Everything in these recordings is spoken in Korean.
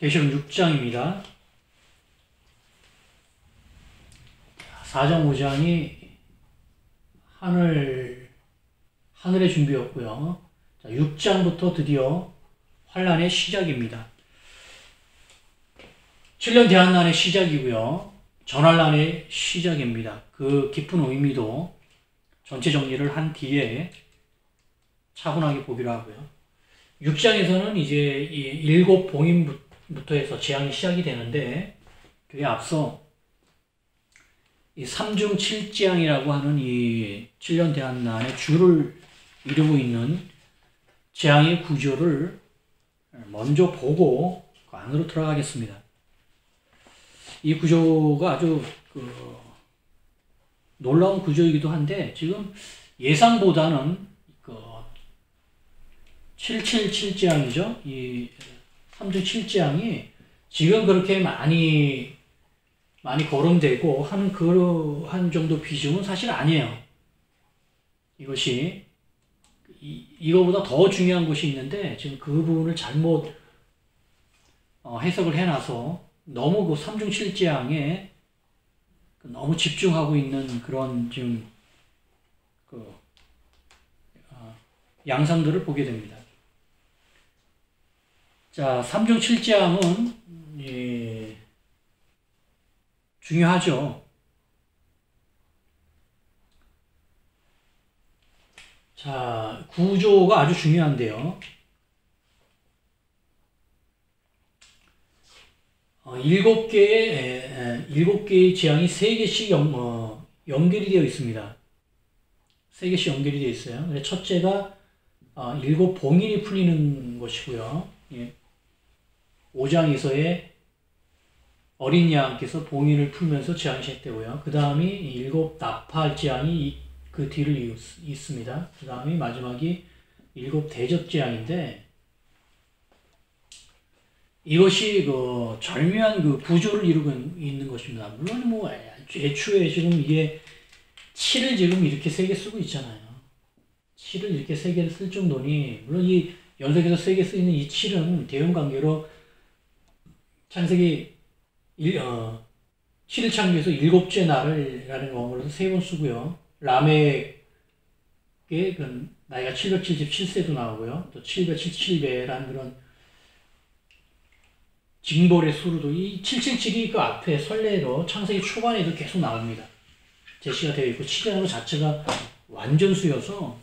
계시록 6장입니다. 4장 5장이 하늘의 준비였고요. 자, 6장부터 드디어 환란의 시작입니다. 7년 대환란의 시작이고요. 전환란의 시작입니다. 그 깊은 의미도 전체 정리를 한 뒤에 차분하게 보기로 하고요. 6장에서는 이제 일곱 봉인부터 해서 재앙이 시작이 되는데, 그게 앞서 이 3중 7재앙이라고 하는 이 7년 대환란의 주를 이루고 있는 재앙의 구조를 먼저 보고 그 안으로 들어가겠습니다. 이 구조가 아주 놀라운 구조이기도 한데, 지금 예상보다는 777재앙이죠. 이 3중 7재앙이 지금 그렇게 많이 거론되고 하는 그러한 정도 비중은 사실 아니에요. 이것이 이거보다 더 중요한 것이 있는데, 지금 그 부분을 잘못 해석을 해놔서 너무 그 3중 7재앙에 너무 집중하고 있는 그런 지금 양상들을 보게 됩니다. 자, 3중 7재앙은 중요하죠. 자, 구조가 아주 중요한데요. 7개의 재앙이 3개씩 연결이 되어 있습니다. 3개씩 연결이 되어 있어요. 첫째가 7 봉인이 풀리는 것이고요. 5장에서의 어린 양께서 봉인을 풀면서 재앙이 시작되고요. 그 다음이 7 나팔 재앙이 그 뒤를 잇습니다. 그 다음이 마지막이 7 대접 재앙인데, 이것이 절묘한 구조를 이루고 있는 것입니다. 물론 애초에 지금 이게 7을 지금 이렇게 3개 쓰고 있잖아요. 7을 이렇게 3개를 쓸 정도니, 물론 이 연속해서 3개 쓰이는 이 7은 대응관계로 창세기 7일 창조에서 7째 날이라는 원어로 3번 쓰고요. 라멕의 나이가 777세도 나오고요. 또 777배라는 그런 징벌의 수로도 이 777이 그 앞에 설례로 창세기 초반에도 계속 나옵니다. 제시가 되어 있고, 7이라는 것 자체가 완전수여서,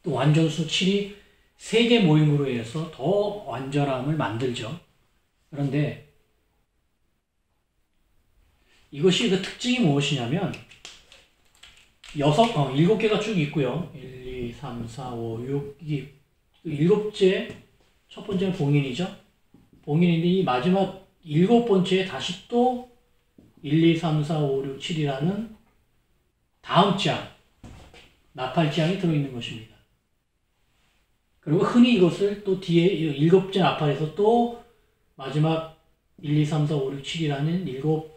또 완전수 7이 3개 모임으로 해서 더 완전함을 만들죠. 그런데 이것이 그 특징이 무엇이냐면, 7개가 쭉 있고요. 1, 2, 3, 4, 5, 6, 이게 7째, 첫 번째는 봉인이죠. 봉인인데, 이 마지막 7번째에 다시 또 1, 2, 3, 4, 5, 6, 7이라는 다음 장, 나팔장이 들어있는 것입니다. 그리고 흔히 이것을 또 뒤에 7째 나팔에서 또 마지막 1, 2, 3, 4, 5, 6, 7이라는 7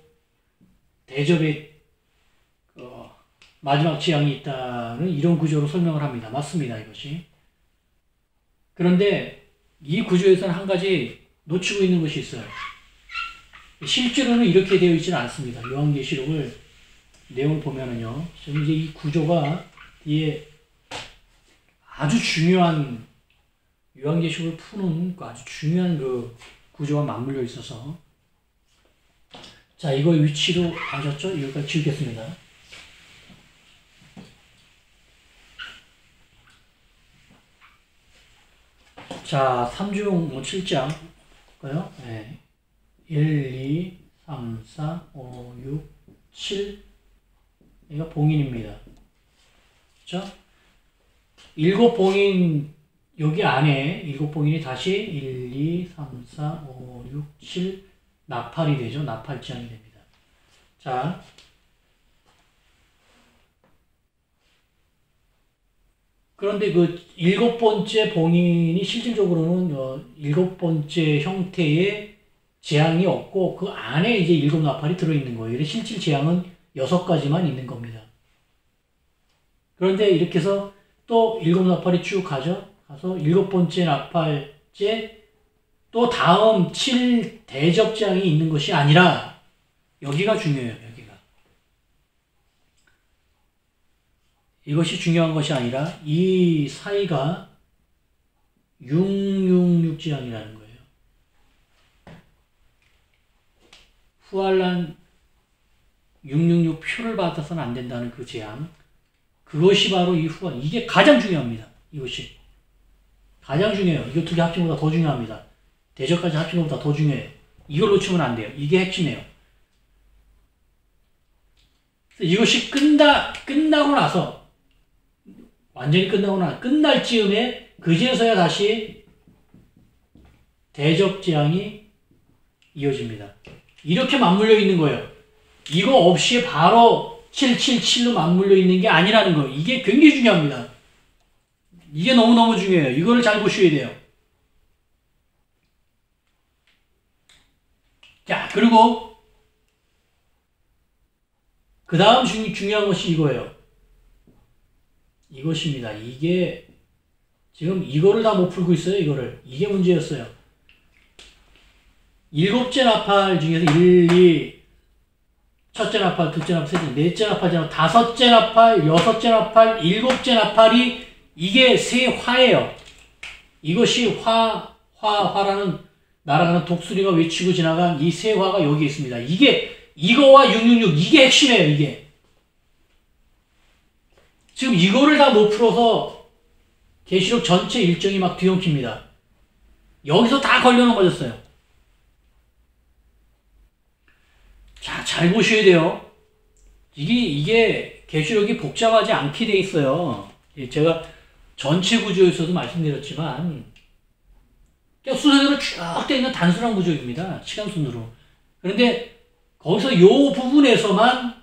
대접의 마지막 재앙이 있다는 이런 구조로 설명을 합니다. 맞습니다, 이것이. 그런데 이 구조에서는 한 가지 놓치고 있는 것이 있어요. 실제로는 이렇게 되어 있지는 않습니다. 요한계시록을 내용을 보면은요, 지금 이제 이 구조가 뒤에 아주 중요한, 요한계시록을 푸는 아주 중요한 그 구조와 맞물려 있어서, 자, 이거 위치도 아셨죠? 여기까지 지우겠습니다. 자, 3중 7장 볼까요? 네. 1, 2, 3, 4, 5, 6, 7. 이거 봉인입니다. 그렇죠? 7 봉인, 여기 안에 7 봉인이 다시 1, 2, 3, 4, 5, 6, 7 나팔이 되죠. 나팔장이 됩니다. 자, 그런데 그 7번째 봉인이 실질적으로는 7번째 형태의 재앙이 없고, 그 안에 이제 7 나팔이 들어있는 거예요. 실질 재앙은 6가지만 있는 겁니다. 그런데 이렇게 해서 또 7 나팔이 쭉 가죠. 가서 7번째 나팔째 또 다음 7대접장이 있는 것이 아니라 여기가 중요해요. 여기가. 이것이 중요한 것이 아니라 이 사이가 666지향이라는 거예요. 후알란 666 표를 받아서는 안 된다는 그 제한. 그것이 바로 이 후알. 이게 가장 중요합니다. 이것이. 가장 중요해요. 이거 두 개 합친 것보다 더 중요합니다. 대접까지 합친 것보다 더 중요해요. 이걸 놓치면 안 돼요. 이게 핵심이에요. 이것이 끝나고 나서, 완전히 끝날 즈음에, 그제서야 다시 대접지향이 이어집니다. 이렇게 맞물려 있는 거예요. 이거 없이 바로 777로 맞물려 있는 게 아니라는 거예요. 이게 굉장히 중요합니다. 이게 너무너무 중요해요. 이거를 잘 보셔야 돼요. 자, 그리고 그 다음 중요한 것이 이거예요. 이것입니다. 이게 지금 이거를 다 못 풀고 있어요. 이거를. 이게 문제였어요. 7째 나팔 중에서 1, 2, 첫째 나팔, 둘째 나팔, 셋째, 넷째 나팔, 다섯째 나팔, 여섯째 나팔, 일곱째 나팔이 이게 세 화예요. 이것이 화라는 날아가는 독수리가 외치고 지나간 이 세 화가 여기 있습니다. 이거와 666, 이게 핵심이에요, 이게. 지금 이거를 다 못 풀어서 계시록 전체 일정이 막 뒤엉킵니다. 여기서 다 걸려넘어졌어요. 자, 잘 보셔야 돼요. 이게 계시록이 복잡하지 않게 돼 있어요. 제가 전체 구조에서도 말씀드렸지만, 그냥 순서대로 쭉 돼 있는 단순한 구조입니다. 시간 순으로. 그런데 거기서 요 부분에서만,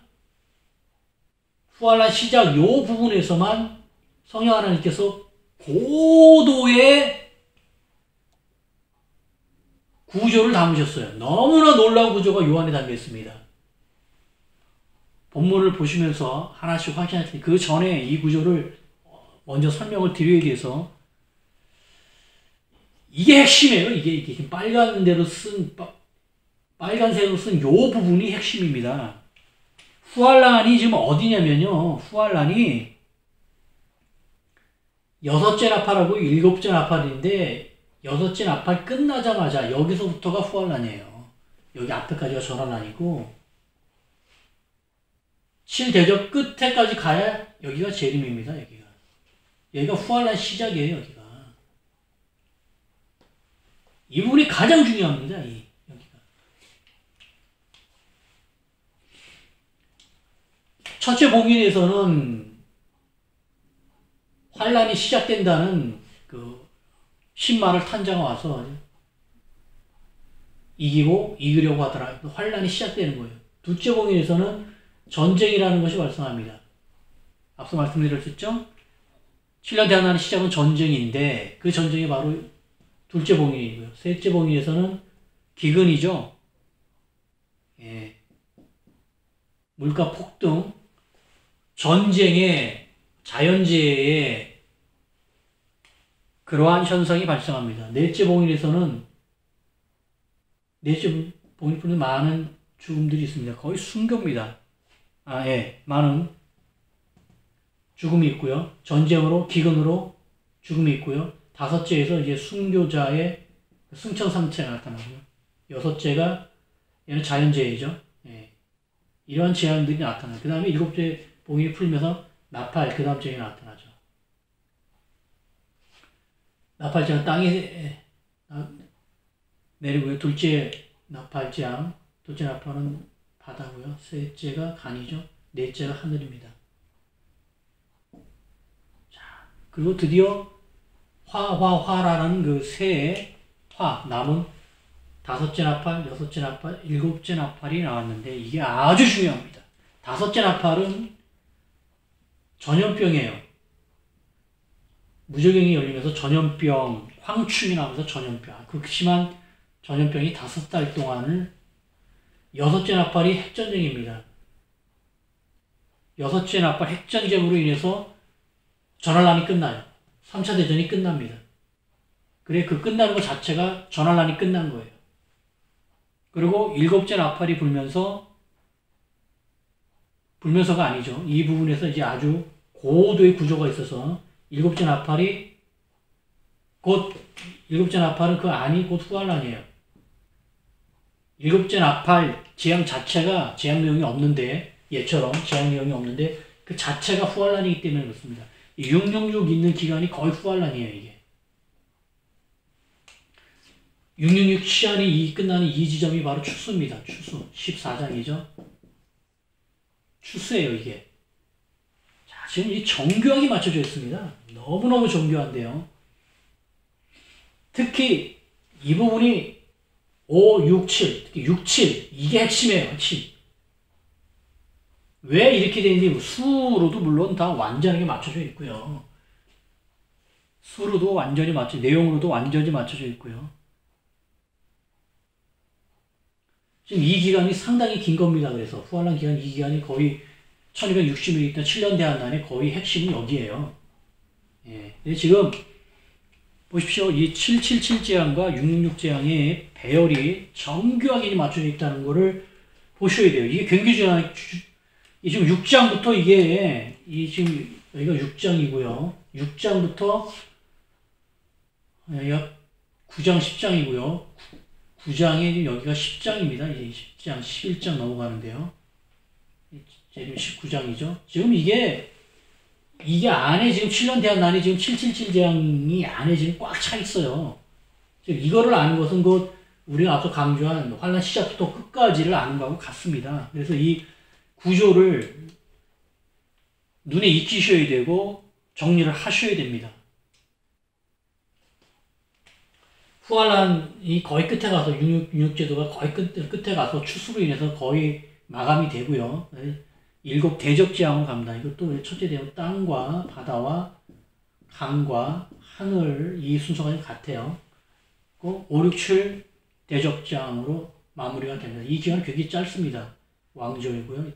후알란 시작 요 부분에서만 성령 하나님께서 고도의 구조를 담으셨어요. 너무나 놀라운 구조가 요 안에 담겨 있습니다. 본문을 보시면서 하나씩 확인할 테니 그 전에 이 구조를 먼저 설명을 드려야 돼서 이게 핵심이에요. 이게 빨간색으로 쓴 요 부분이 핵심입니다. 후알란이 지금 어디냐면요. 후알란이 여섯째 나팔하고 일곱째 나팔인데 여섯째 나팔 끝나자마자 여기서부터가 후알란이에요. 여기 앞에까지가 전환란이고 7대접 끝에까지 가야 여기가 재림입니다. 여기가 후알란 시작이에요. 여기가. 이 부분이 가장 중요합니다. 여기가. 첫째 봉인에서는 환란이 시작된다는 그 신마를 탄자가 와서 이기려고 하더라. 환란이 시작되는 거예요. 둘째 봉인에서는 전쟁이라는 것이 발생합니다. 앞서 말씀드렸죠? 7년 대한나는 시작은 전쟁인데 그 전쟁이 바로 둘째 봉인이고요. 셋째 봉인에서는 기근이죠. 예. 물가 폭등, 전쟁에 자연재해에 그러한 현상이 발생합니다. 넷째 봉인에서는 넷째 봉인뿐인 많은 죽음들이 있습니다. 거의 순교입니다. 많은 죽음이 있고요. 전쟁으로, 기근으로 죽음이 있고요. 다섯째에서 이제 순교자의 승천상태가 나타나고요. 여섯째가 얘는 자연재해죠. 이러한 재앙들이 나타나요. 그 다음에 일곱째 봉인이 풀면서 나팔, 그 다음 재앙이 나타나죠. 나팔재앙 땅에 내리고요. 둘째 나팔재앙, 둘째 나팔은 바다고요. 셋째가 간이죠. 넷째가 하늘입니다. 자, 그리고 드디어 화라는 그 세 남은 다섯째 나팔, 여섯째 나팔, 일곱째 나팔이 나왔는데 이게 아주 중요합니다. 다섯째 나팔은 전염병이에요. 무저갱이 열리면서 전염병, 황충이 나면서 전염병, 극심한 전염병이 5달 동안을 여섯째 나팔이 핵전쟁입니다. 여섯째 나팔 핵전쟁으로 인해서 전환란이 끝나요. 3차 대전이 끝납니다. 그래, 그 끝나는 것 자체가 전환란이 끝난 거예요. 그리고 일곱째 나팔이 불면서가 아니죠. 이 부분에서 이제 아주 고도의 구조가 있어서 일곱째 나팔은 그 안이 곧 후환란이에요. 일곱째 나팔 재앙 자체가 재앙 내용이 없는데, 얘처럼 재앙 내용이 없는데 그 자체가 후환란이기 때문에 그렇습니다. 666 있는 기간이 거의 후환란이에요, 이게. 666 시간이 끝나는 이 지점이 바로 추수입니다. 추수. 14장이죠. 추수예요, 이게. 자, 지금 이 정교하게 맞춰져 있습니다. 너무너무 정교한데요. 특히 이 부분이 5, 6, 7, 특히 6, 7 이게 핵심이에요, 핵심. 왜 이렇게 되는지 수로도 물론 다 완전하게 맞춰져 있고요. 수로도 완전히 내용으로도 완전히 맞춰져 있고요. 지금 이 기간이 상당히 긴 겁니다. 그래서 후환란 기간 이 기간이 거의 1260일 있다 7년 대한란의 거의 핵심은 여기에요. 예. 근데 지금 보십시오. 이 777 재앙과 666 재앙의 배열이 정교하게 맞춰져 있다는 것을 보셔야 돼요. 이게 굉장히 지금 6장부터 지금 여기가 6장이고요. 6장부터 여기가 9장, 10장이고요. 9장에 여기가 10장입니다. 이제 10장, 11장 넘어가는데요. 지금 19장이죠. 지금 이게 안에 지금 7년 대한란이 지금 777 재앙이 안에 지금 꽉 차 있어요. 지금 이거를 아는 것은 우리가 앞서 강조한 환란 시작부터 끝까지를 아는 거하고 같습니다. 그래서 이 구조를 눈에 익히셔야 되고 정리를 하셔야 됩니다. 후환란이 거의 끝에 가서 666 제도가 거의 끝에 가서 추수로 인해서 거의 마감이 되고요. 7 대적 재앙으로 갑니다. 이것도 첫째 대목 땅과 바다와 강과 하늘 이 순서가 같아요. 5, 6, 7 대적 재앙으로 마무리가 됩니다. 이 기간은 굉장히 짧습니다. 왕정이고요.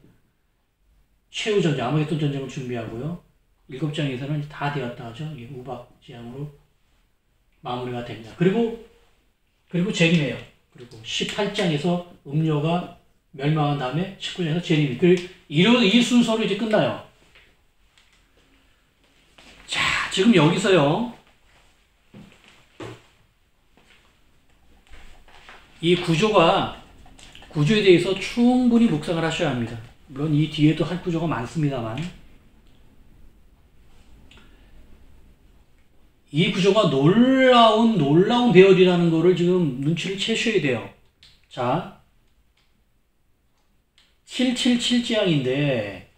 최후 전쟁, 아마겟돈 전쟁을 준비하고요. 7장에서는 다 되었다 하죠. 우박 재앙으로 마무리가 됩니다. 그리고 재림이에요. 그리고 18장에서 음료가 멸망한 다음에 19장에서 재림이. 이 순서로 이제 끝나요. 자, 지금 여기서요. 이 구조에 대해서 충분히 묵상을 하셔야 합니다. 물론 이 뒤에도 할 구조가 많습니다만 이 구조가 놀라운 배열이라는 거를 지금 눈치를 채셔야 돼요. 자, 777 재앙인데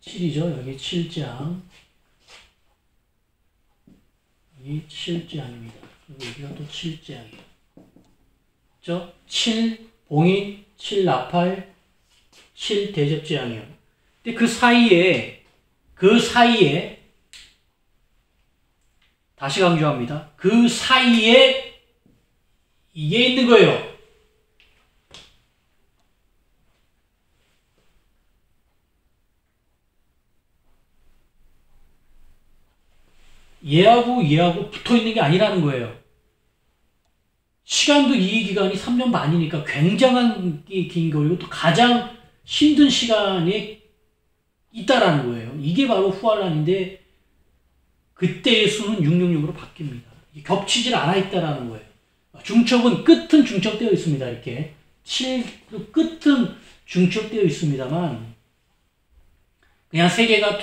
7이죠. 여기 7재앙. 여기 7재앙입니다. 그리고 여기가 또 7재앙이에요. 그죠? 7 봉인, 7 나팔, 7 대접 재앙이에요. 근데 그 사이에 다시 강조합니다. 그 사이에 이게 있는 거예요. 얘하고 붙어 있는 게 아니라는 거예요. 시간도 이 기간이 3년 반이니까 굉장한 긴 거고 또 가장 힘든 시간에 있다라는 거예요. 이게 바로 후환란인데 그때의 수는 666으로 바뀝니다. 겹치질 않아 있다라는 거예요. 끝은 중첩되어 있습니다. 이렇게 7 끝은 중첩되어 있습니다만 그냥 세 개가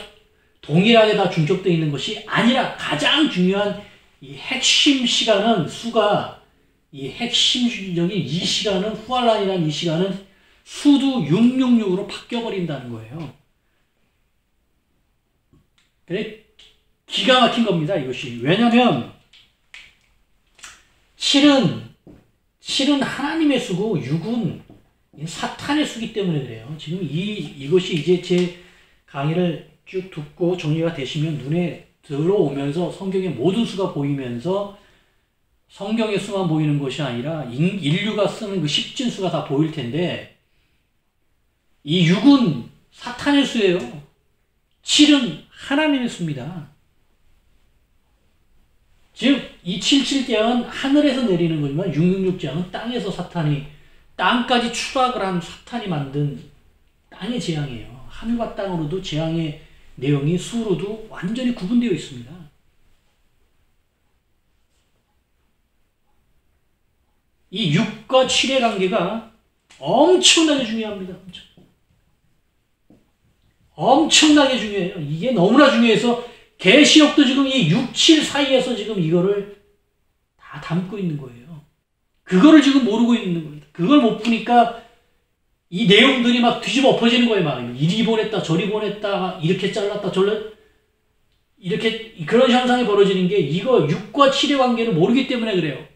동일하게 다 중첩되어 있는 것이 아니라 가장 중요한 이 핵심 시간은 이 핵심적인 이 시간은 후환란이라는 이 시간은 수도 666으로 바뀌어버린다는 거예요. 그래 기가 막힌 겁니다. 이것이. 왜냐하면 7은 하나님의 수고 6은 사탄의 수기 때문에 그래요. 지금 이것이 이제 제 강의를 쭉 듣고 정리가 되시면 눈에 들어오면서 성경의 모든 수가 보이면서 성경의 수만 보이는 것이 아니라 인류가 쓰는 그 십진수가 다 보일 텐데 이 6은 사탄의 수예요. 7은 하나님의 수입니다. 즉, 이 77재앙은 하늘에서 내리는 거지만 666재앙은 땅에서 사탄이, 땅까지 추락을 한 사탄이 만든 땅의 재앙이에요. 하늘과 땅으로도 재앙의 내용이 수로도 완전히 구분되어 있습니다. 이 6과 7의 관계가 엄청나게 중요합니다. 엄청나게 중요해요. 이게 너무나 중요해서 계시록도 지금 이 6, 7 사이에서 지금 이거를 다 담고 있는 거예요. 그거를 지금 모르고 있는 겁니다. 그걸 못 푸니까 이 내용들이 막 뒤집어 엎어지는 거예요. 막 이리 보냈다, 저리 보냈다, 이렇게 잘랐다, 이렇게 그런 현상이 벌어지는 게 이거 6과 7의 관계를 모르기 때문에 그래요.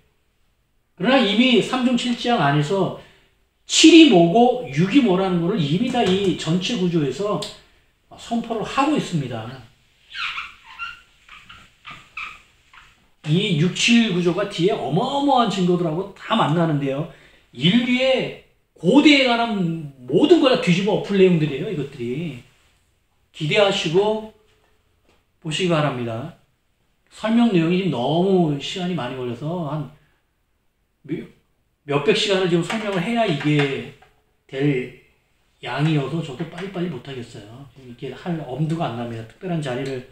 그러나 이미 3중 7재앙 안에서 7이 뭐고 6이 뭐라는 것을 이미 다 이 전체 구조에서 선포를 하고 있습니다. 이 6, 7 구조가 뒤에 어마어마한 증거들하고 다 만나는데요. 인류의 고대에 관한 모든 걸 다 뒤집어 엎을 내용들이에요. 이것들이. 기대하시고 보시기 바랍니다. 설명 내용이 지금 너무 시간이 많이 걸려서 한 몇백 시간을 지금 설명을 해야 이게 될 양이어서 저도 빨리빨리 못하겠어요. 이게 할 엄두가 안 납니다. 특별한 자리를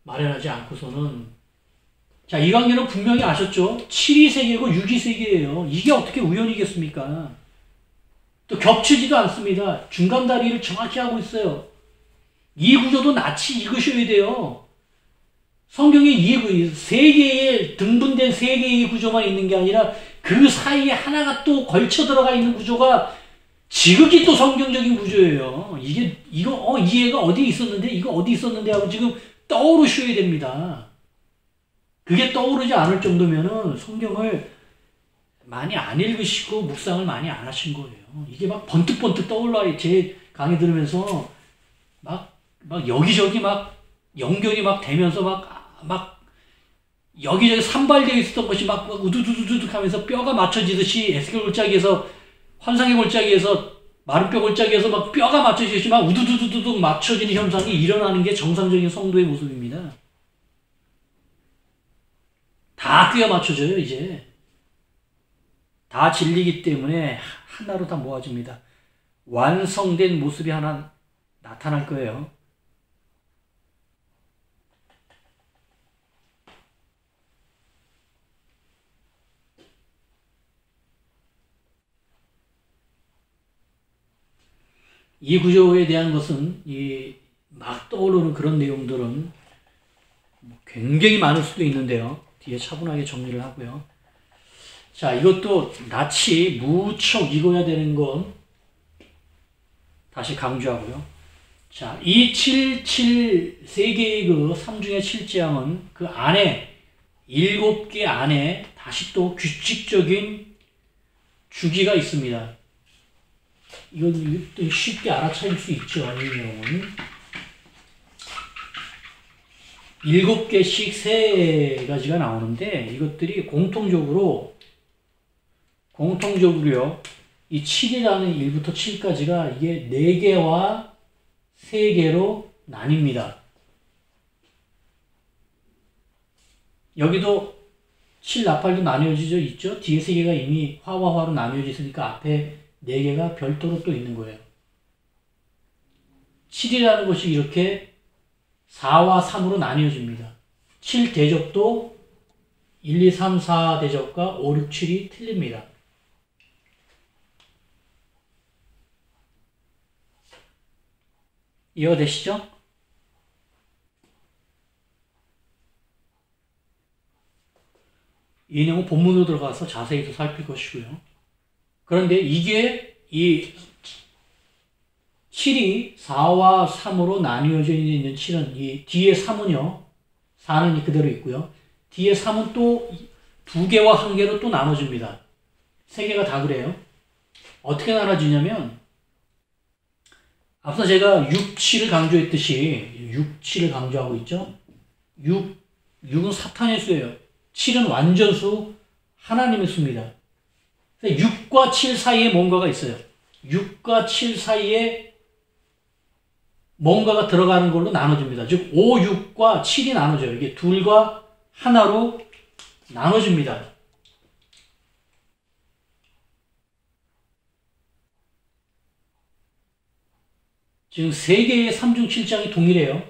마련하지 않고서는. 자, 이 관계는 분명히 아셨죠? 7이 세계고 6이 세계예요. 이게 어떻게 우연이겠습니까? 또 겹치지도 않습니다. 중간 다리를 정확히 하고 있어요. 이 구조도 낯이 익으셔야 돼요. 성경에 이 세 개의 등분된 세 개의 구조만 있는 게 아니라 그 사이에 하나가 또 걸쳐 들어가 있는 구조가 지극히 또 성경적인 구조예요. 이거 얘가 어디 있었는데 이거 어디 있었는데 하고 지금 떠오르셔야 됩니다. 그게 떠오르지 않을 정도면은 성경을 많이 안 읽으시고 묵상을 많이 안 하신 거예요. 이게 막 번뜩번뜩 떠올라요. 제 강의 들으면서 막 여기저기 막 연결이 막 되면서 막 여기저기 산발되어 있었던 것이 막 우두두두둑 하면서 뼈가 맞춰지듯이 에스겔 골짜기에서 환상의 골짜기에서 마른 뼈 골짜기에서 막 뼈가 맞춰지듯이 막 우두두두둑 맞춰지는 현상이 일어나는 게 정상적인 성도의 모습입니다. 다 꿰어 맞춰져요. 이제 다 진리기 때문에 하나로 다 모아집니다. 완성된 모습이 하나 나타날 거예요. 이 구조에 대한 것은 막 떠오르는 그런 내용들은 굉장히 많을 수도 있는데요. 뒤에 차분하게 정리를 하고요. 자, 이것도 낯이 무척 익어야 되는 건 다시 강조하고요. 자, 이 7, 3개의 그 3중의 7재앙은 그 안에 7개 안에 다시 또 규칙적인 주기가 있습니다. 이건 쉽게 알아차릴 수 있죠. 이 내용은 7개씩 3가지가 나오는데 이것들이 공통적으로요. 이 7이라는 1부터 7까지가 이게 4개와 3개로 나뉩니다. 여기도 7 나팔도 나뉘어져 있죠. 뒤에 3개가 이미 화와 화로 나뉘어져 있으니까 앞에 4개가 별도로 또 있는 거예요. 7이라는 것이 이렇게 4와 3으로 나뉘어집니다. 7 대접도 1, 2, 3, 4 대접과 5, 6, 7이 틀립니다. 이해되시죠? 이 내용은 본문으로 들어가서 자세히 더 살필 것이고요. 그런데 이게 이 7이 4와 3으로 나뉘어져 있는 7은 이 뒤에 3은요. 4는 그대로 있고요. 뒤에 3은 또 2개와 1개로 또 나눠집니다. 3개가 다 그래요. 어떻게 나눠지냐면 앞서 제가 6, 7을 강조했듯이 6, 7을 강조하고 있죠. 6은 사탄의 수예요. 7은 완전수 하나님의 수입니다. 6과 7 사이에 뭔가가 있어요. 6과 7 사이에 뭔가가 들어가는 걸로 나눠줍니다. 즉 5, 6과 7이 나눠져요. 이게 둘과 하나로 나눠집니다. 지금 세 개의 3중 7장이 동일해요.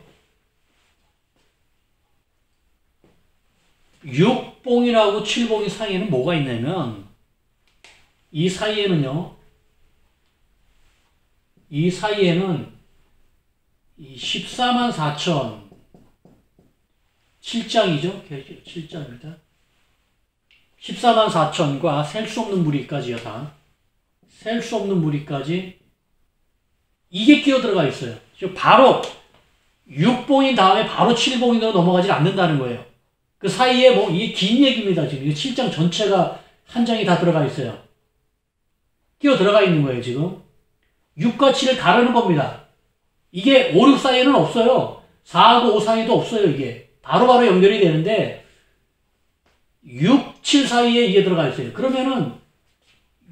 6봉이라고 7봉이 사이에는 뭐가 있냐면 이 사이에는 이 14만 4천 7장이죠. 7장입니다. 14만 4천과 셀 수 없는 무리까지요. 다. 셀 수 없는 무리까지 이게 끼어 들어가 있어요. 바로 6봉인 다음에 바로 7봉인으로 넘어가지 않는다는 거예요. 그 사이에 이게 긴 얘기입니다. 지금. 이거 7장 전체가 한 장이 다 들어가 있어요. 끼어 들어가 있는 거예요, 지금. 6과 7을 가르는 겁니다. 이게 5, 6 사이에는 없어요. 4하고 5 사이에도 없어요, 이게. 바로바로 연결이 되는데, 6, 7 사이에 이게 들어가 있어요. 그러면은,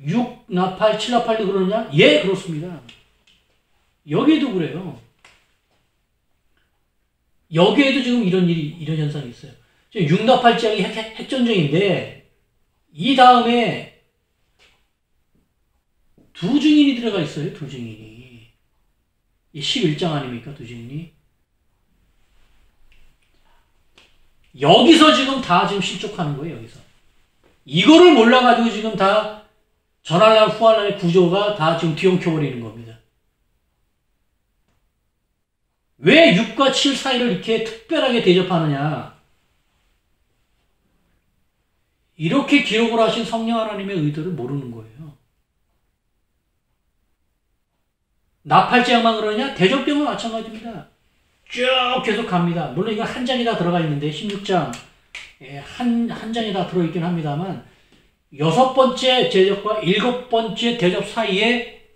6 나팔, 7 나팔도 그러느냐? 예, 그렇습니다. 여기에도 그래요. 여기에도 지금 이런 현상이 있어요. 지금 6나팔장이 핵전쟁인데, 이 다음에 두 증인이 들어가 있어요, 두 증인이. 이 11장 아닙니까, 두 증인이? 여기서 지금 다 지금 실족하는 거예요, 여기서. 이거를 몰라가지고 지금 다 전할날, 후할날의 구조가 다 지금 뒤엉켜버리는 겁니다. 왜 6과 7 사이를 이렇게 특별하게 대접하느냐? 이렇게 기록을 하신 성령 하나님의 의도를 모르는 거예요. 나팔제약만 그러냐? 대접병은 마찬가지입니다. 쭉 계속 갑니다. 물론 이건 한 장이 다 들어가 있는데 16장 한 장이 다 들어있긴 합니다만 6번째 대접과 7번째 대접 사이에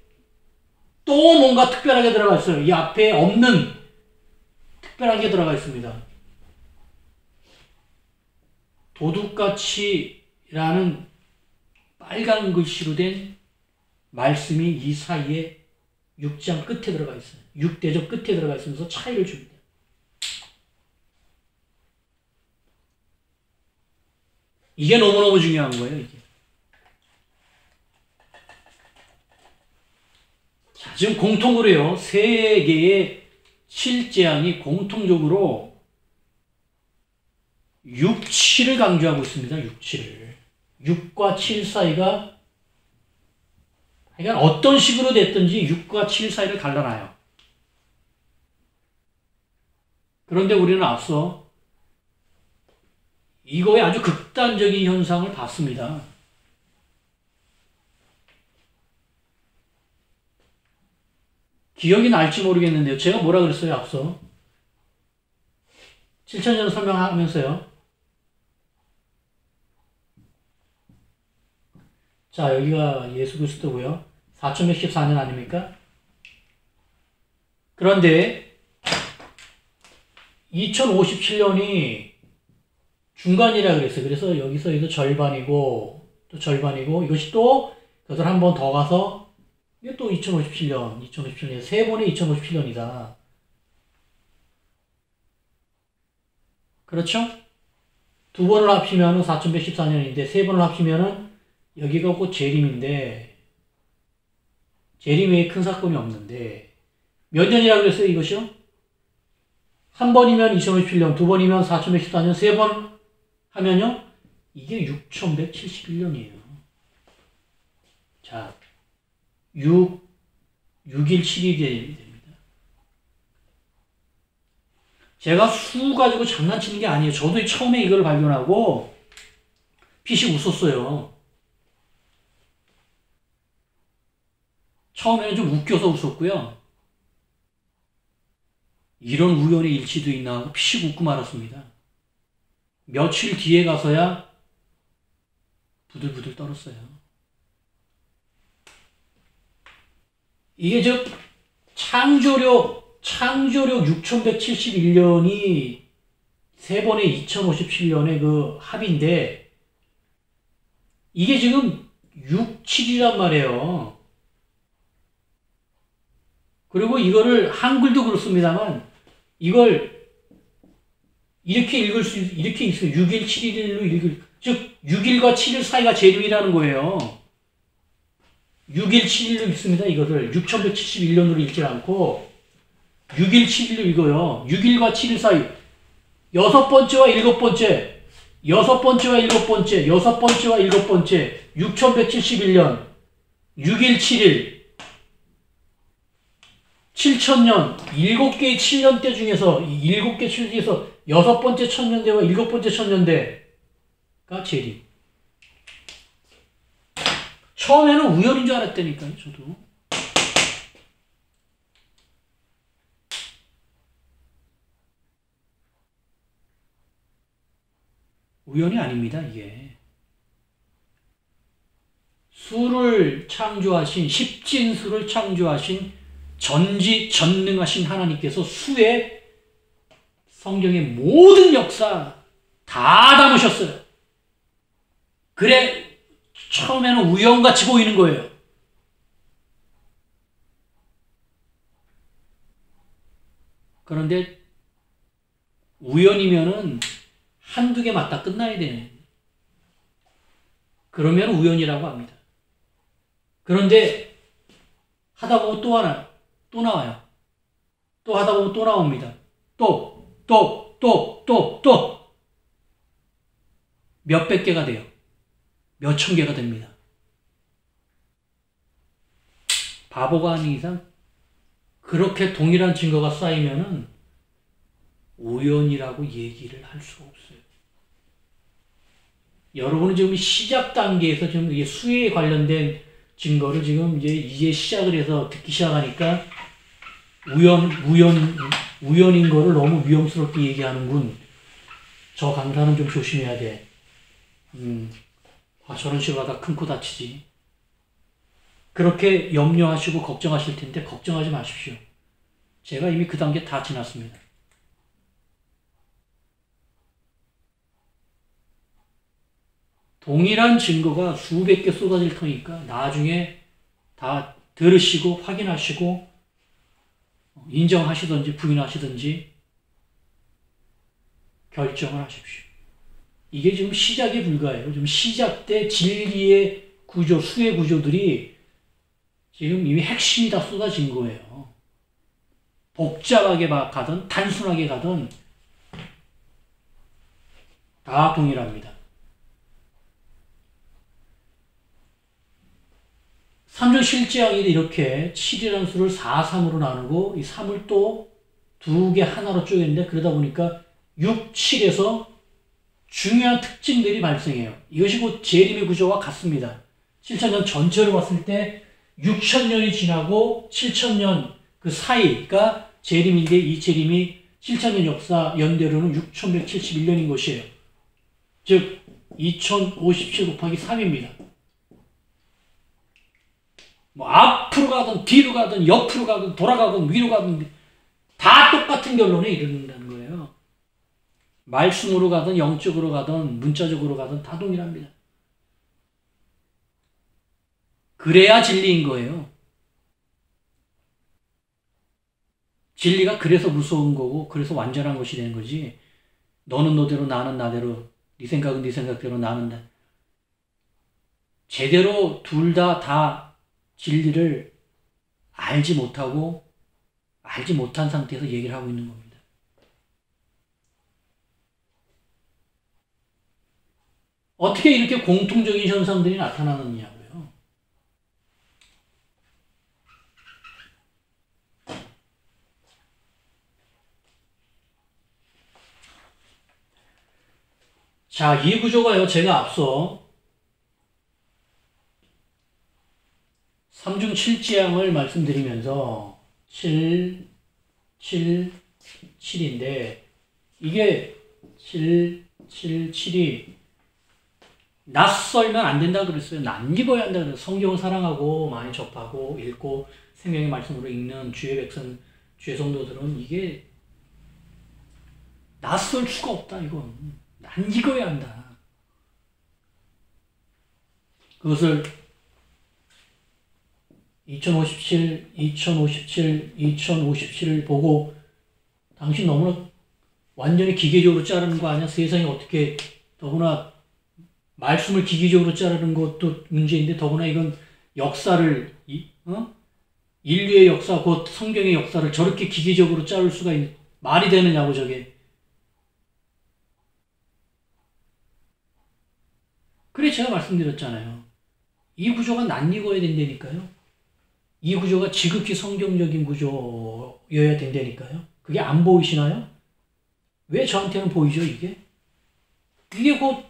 또 뭔가 특별하게 들어가 있어요. 이 앞에 없는 특별한 게 들어가 있습니다. 도둑같이라는 빨간 글씨로 된 말씀이 이 사이에 6장 끝에 들어가 있어요. 6대접 끝에 들어가 있으면서 차이를 줍니다. 이게 너무너무 중요한 거예요, 이게. 자, 지금 공통으로요, 세 개의 7재앙이 공통적으로 6, 7을 강조하고 있습니다. 6, 7을. 6과 7 사이가 그러니까 어떤 식으로 됐든지 6과 7 사이를 갈라놔요. 그런데 우리는 앞서 이거의 아주 극단적인 현상을 봤습니다. 기억이 날지 모르겠는데요. 제가 뭐라 그랬어요, 앞서? 7천년 설명하면서요. 자, 여기가 예수 그리스도고요. 4114년 아닙니까? 그런데 2057년이 중간이라 그랬어요. 그래서 여기서 이거 절반이고 또 절반이고 이것이 또 그것을 한 번 더 가서 이게 또 2057년 세 번의 2057년이다. 그렇죠? 두 번을 합치면 4114년인데 세 번을 합치면은 여기가 곧 재림인데 재림 외에 큰 사건이 없는데 몇 년이라고 그랬어요, 이것이요? 한 번이면 2057년, 두 번이면 4114년, 세 번 하면요? 이게 6171년이에요. 자, 6, 6일 7일이 됩니다. 제가 수 가지고 장난치는 게 아니에요. 저도 처음에 이걸 발견하고 피식 웃었어요. 처음에는 좀 웃겨서 웃었고요. 이런 우연의 일치도 있나 하고 피식 웃고 말았습니다. 며칠 뒤에 가서야 부들부들 떨었어요. 이게 즉 창조력 6171년이 세 번의 2057년의 그 합인데 이게 지금 6, 7이란 말이에요. 그리고 이거를 한글도 그렇습니다만 이걸 이렇게 이렇게 있어요. 6일, 7일로 읽을, 즉 6일과 7일 사이가 재림이라는 거예요. 6일, 7일로 읽습니다. 이것을 6171년으로 읽지 않고 6일, 7일로 읽어요. 6일과 7일 사이 여섯 번째와 일곱 번째, 여섯 번째와 일곱 번째, 여섯 번째와 일곱 번째, 6171년, 6일, 7일, 7천년, 7개의 7년대 중에서, 7개 7년 중에서 여섯 번째 천년대와 일곱 번째 천년대가 재림. 처음에는 우연인 줄 알았다니까요, 저도. 우연이 아닙니다, 이게. 수를 창조하신, 십진수를 창조하신 전지전능하신 하나님께서 수의 성경의 모든 역사 다 담으셨어요. 그래, 처음에는 우연같이 보이는 거예요. 그런데 우연이면은 한두 개 맞다 끝나야 되네. 그러면 우연이라고 합니다. 그런데 하다 보면 또 하나, 또 나와요. 또 하다 보면 또 나옵니다. 또 몇백 개가 돼요. 몇천 개가 됩니다. 바보가 아닌 이상 그렇게 동일한 증거가 쌓이면은 우연이라고 얘기를 할 수가 없어요. 여러분은 지금 시작 단계에서 지금 이게 수에 관련된 증거를 지금 이제 시작을 해서 듣기 시작하니까 우연인 거를 너무 위험스럽게 얘기하는군. 저 강사는 좀 조심해야 돼. 저런 식으로 하다 큰 코 다치지. 그렇게 염려하시고 걱정하실 텐데 걱정하지 마십시오. 제가 이미 그 단계 다 지났습니다. 동일한 증거가 수백 개 쏟아질 테니까 나중에 다 들으시고 확인하시고 인정하시든지 부인하시든지 결정을 하십시오. 이게 지금 시작에 불과해요. 지금 시작 때 진리의 구조, 수의 구조들이 지금 이미 핵심이 다 쏟아진 거예요. 복잡하게 가든 단순하게 가든 다 동일합니다. 삼중실제항이 이렇게 7이라는 수를 4, 3으로 나누고 이 3을 또 두 개 하나로 쪼갰는데 그러다 보니까 6, 7에서 중요한 특징들이 발생해요. 이것이 곧 재림의 구조와 같습니다. 7천년 전체를 봤을 때 6천년이 지나고 7천년 그 사이가 재림인데 이 재림이 7천년 역사 연대로는 6171년인 것이에요. 즉 2057 곱하기 3입니다. 뭐 앞으로 가든 뒤로 가든 옆으로 가든 돌아가든 위로 가든 다 똑같은 결론에 이르는다는 거예요. 말씀으로 가든 영적으로 가든 문자적으로 가든 다 동일합니다. 그래야 진리인 거예요. 진리가 그래서 무서운 거고 그래서 완전한 것이 되는 거지. 너는 너대로 나는 나대로 네 생각은 네 생각대로 나는 나. 제대로 둘 다 진리를 알지 못하고 알지 못한 상태에서 얘기를 하고 있는 겁니다. 어떻게 이렇게 공통적인 현상들이 나타나느냐고요. 자, 이 구조가요, 제가 앞서 3중 7지향을 말씀드리면서 7, 7, 7인데 이게 7, 7, 7이 낯설면 안 된다 그랬어요. 남기고야 한다 그랬어요. 성경을 사랑하고 많이 접하고 읽고 생명의 말씀으로 읽는 주의 백성, 주의 성도들은 이게 낯설 수가 없다. 이건 남기고야 한다. 그것을 2057, 2057, 2057을 보고 당신 너무나 완전히 기계적으로 자르는 거 아니야? 세상이 어떻게 더구나 말씀을 기계적으로 자르는 것도 문제인데 더구나 이건 역사를 인류의 역사, 곧 성경의 역사를 저렇게 기계적으로 자를 수가 말이 되느냐고 저게. 그래 제가 말씀드렸잖아요. 이 구조가 낯익어야 된다니까요. 이 구조가 지극히 성경적인 구조여야 된다니까요. 그게 안 보이시나요? 왜 저한테는 보이죠 이게? 이게 곧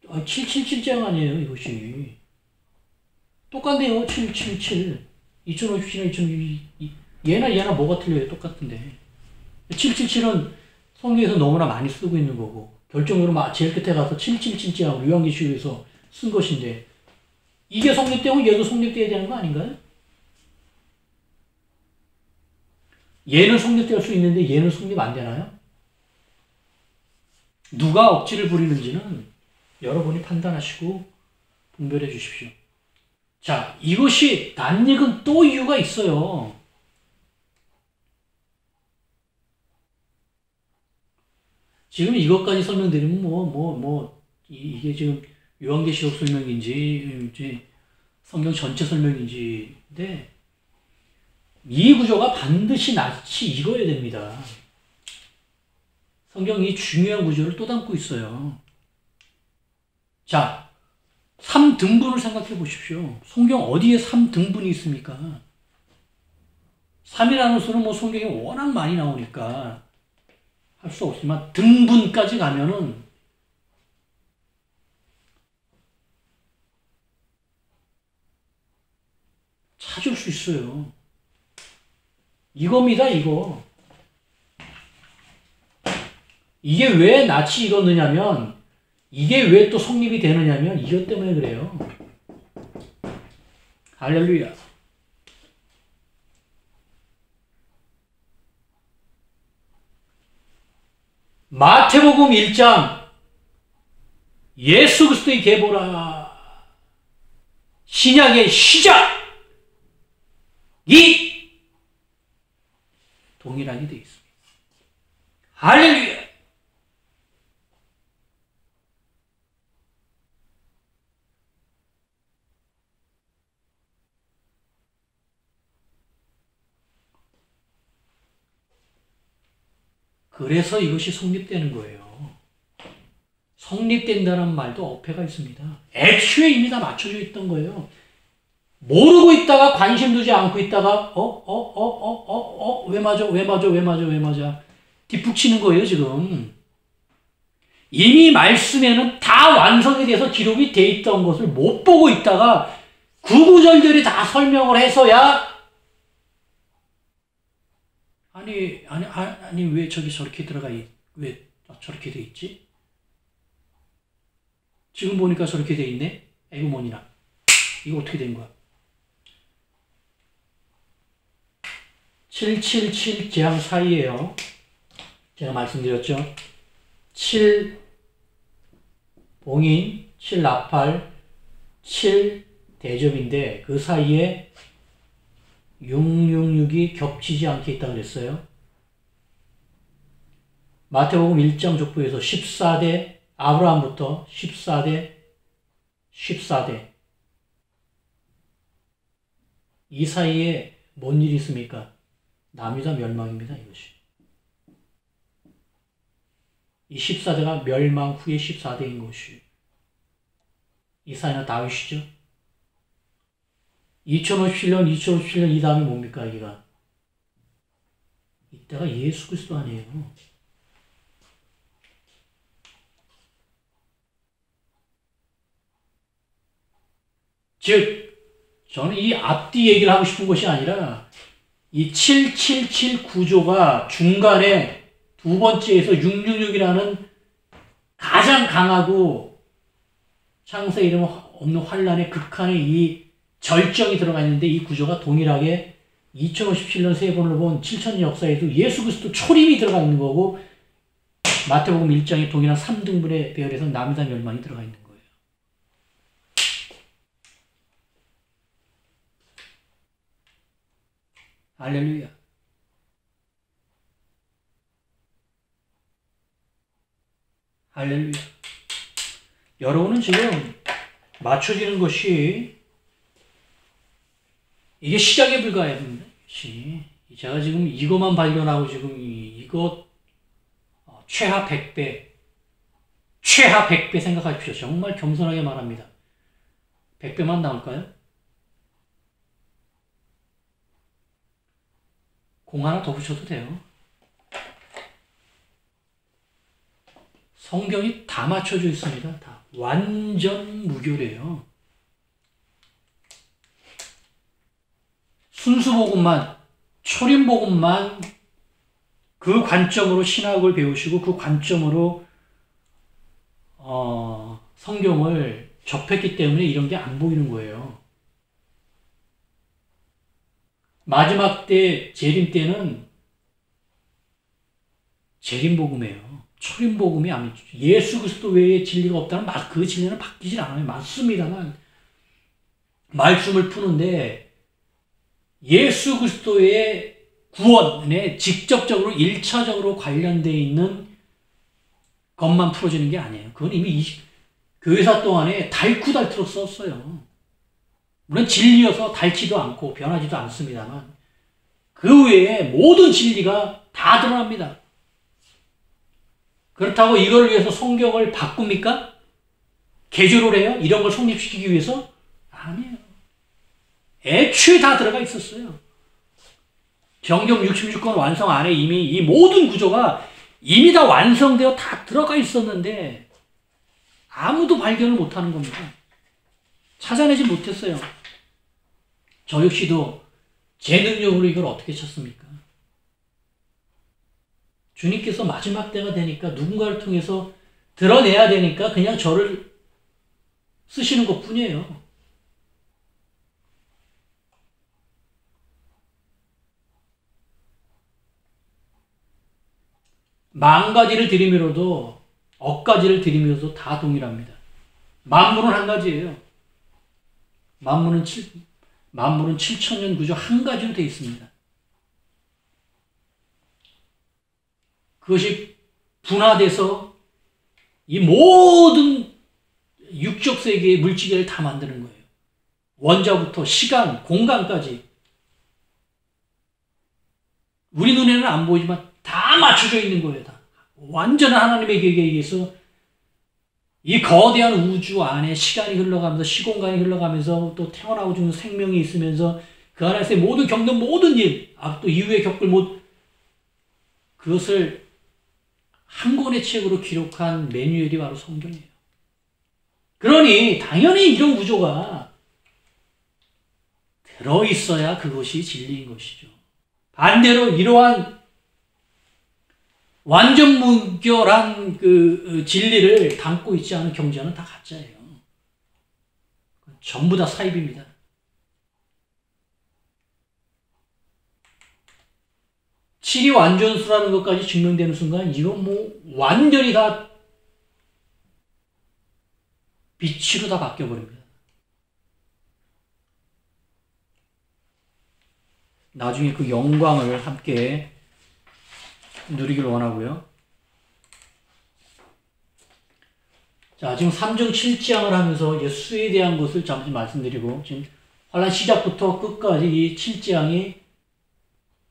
777장 아니에요 이것이. 똑같네요. 777. 2057이나 2062. 얘나 뭐가 틀려요? 똑같은데. 777은 성경에서 너무나 많이 쓰고 있는 거고 결정적으로 제일 끝에 가서 777장으로 요한계시록에서 쓴 것인데 이게 성립되면 얘도 성립돼야 되는 거 아닌가요? 얘는 성립될 수 있는데 얘는 성립 안 되나요? 누가 억지를 부리는지는 여러분이 판단하시고 분별해 주십시오. 자, 이것이 낯익은 또 이유가 있어요. 지금 이것까지 설명드리면 이게 지금 요한계시록 설명인지 성경 전체 설명인지인데 이 구조가 반드시 낯이 익어야 됩니다. 성경이 중요한 구조를 또 담고 있어요. 자, 3등분을 생각해 보십시오. 성경 어디에 3등분이 있습니까? 3이라는 수는 성경에 워낙 많이 나오니까 할 수 없지만 등분까지 가면은 찾을 수 있어요. 이겁니다, 이거. 이게 왜 낯이 익었느냐면, 이게 왜 또 성립이 되느냐면, 이것 때문에 그래요. 할렐루야. 마태복음 1장, 예수 그리스도의 계보라. 신약의 시작이 동일하게 되어 있습니다. 할렐루야! 그래서 이것이 성립되는 거예요. 성립된다는 말도 어폐가 있습니다. 애초에 이미 다 맞춰져 있던 거예요. 모르고 있다가 관심 두지 않고 있다가 왜 맞아 뒷북치는 거예요 지금. 이미 말씀에는 다 완성이 돼서 기록이 돼 있던 것을 못 보고 있다가 구구절절히 다 설명을 해서야 아니 왜 저기 저렇게 왜 저렇게 돼 있지? 지금 보니까 저렇게 돼 있네? 이거 뭐니나? 이거 어떻게 된 거야? 777재앙 사이에요. 제가 말씀드렸죠. 7 봉인, 7 나팔, 7 대접인데 그 사이에 666이 겹치지 않게 있다고 그랬어요. 마태복음 1장 족보에서 14대 아브라함부터 14대 이 사이에 뭔 일이 있습니까? 남유다 멸망입니다. 이것이. 이 14대가 멸망 후에 14대인 것이. 이 사이는 다윗이죠. 2057년 이 다음이 뭡니까? 여기가. 이때가 예수 그리스도 아니에요. 즉 저는 이 앞뒤 얘기를 하고 싶은 것이 아니라 이 777 구조가 중간에 두 번째에서 666이라는 가장 강하고 창세 이름 없는 환란의 극한의 이 절정이 들어가 있는데 이 구조가 동일하게 2057년 세 번을 본 7천년 역사에도 예수 그리스도 초림이 들어가 있는 거고 마태복음 1장에 동일한 3등분의 배열에서 남유다 멸망이 들어가 있는 거예요. 할렐루야. 할렐루야. 여러분은 지금 맞춰지는 것이 이게 시작에 불과합니다. 제가 지금 이것만 발견하고 지금 이거 최하 100배, 최하 100배 생각하십시오. 정말 겸손하게 말합니다. 100배만 나올까요? 공 하나 더 붙여도 돼요. 성경이 다 맞춰져 있습니다. 다. 완전 무교래요. 순수복음만, 초림복음만 그 관점으로 신학을 배우시고 그 관점으로 성경을 접했기 때문에 이런 게 안 보이는 거예요. 마지막 때, 재림 때는 재림복음이에요. 초림복음이 아니죠. 예수 그리스도 외에 진리가 없다는 그 진리는 바뀌질 않아요. 맞습니다만 말씀을 푸는데 예수 그리스도의 구원에 직접적으로 1차적으로 관련되어 있는 것만 풀어지는 게 아니에요. 그건 이미 교회사 동안에 달쿠달투로 썼어요. 물론 진리여서 닳지도 않고 변하지도 않습니다만 그 외에 모든 진리가 다 드러납니다. 그렇다고 이걸 위해서 성경을 바꿉니까? 개조를 해요? 이런 걸 성립시키기 위해서? 아니에요. 애초에 다 들어가 있었어요. 정경 66권 완성 안에 이미 이 모든 구조가 이미 다 완성되어 다 들어가 있었는데 아무도 발견을 못하는 겁니다. 찾아내지 못했어요. 저 역시도 제 능력으로 이걸 어떻게 찾습니까? 주님께서 마지막 때가 되니까 누군가를 통해서 드러내야 되니까 그냥 저를 쓰시는 것 뿐이에요. 만 가지를 드리미로도 억가지를 드리미로도 다 동일합니다. 만물은 한 가지예요. 만물은 7,000년 구조 한 가지로 되어 있습니다. 그것이 분화돼서 이 모든 육적 세계의 물질을 다 만드는 거예요. 원자부터 시간, 공간까지. 우리 눈에는 안 보이지만 다 맞춰져 있는 거예요. 다. 완전한 하나님의 계획에 의해서 이 거대한 우주 안에 시간이 흘러가면서 시공간이 흘러가면서 또 태어나고 죽는 생명이 있으면서 그 안에서 모든 겪는 모든 일, 또 이후에 겪을 그것을 한 권의 책으로 기록한 매뉴얼이 바로 성경이에요. 그러니 당연히 이런 구조가 들어있어야 그것이 진리인 것이죠. 반대로 이러한 완전 무결한 그 진리를 담고 있지 않은 경전은 다 가짜예요. 전부 다 사입입니다. 칠이 완전수라는 것까지 증명되는 순간 이건 완전히 다 빛으로 다 바뀌어버립니다. 나중에 그 영광을 함께 누리길 원하고요. 자, 지금 3정 7지향을 하면서 예수에 대한 것을 잠시 말씀드리고 지금 환란 시작부터 끝까지 이 7지향이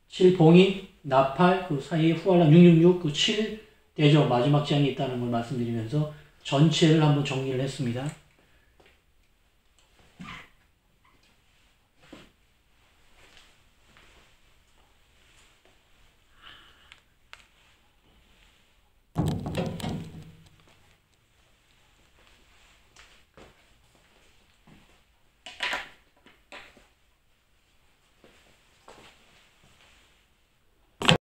7봉인, 나팔, 그 사이에 후환란 666, 그 7대적 마지막 지향이 있다는 걸 말씀드리면서 전체를 한번 정리를 했습니다.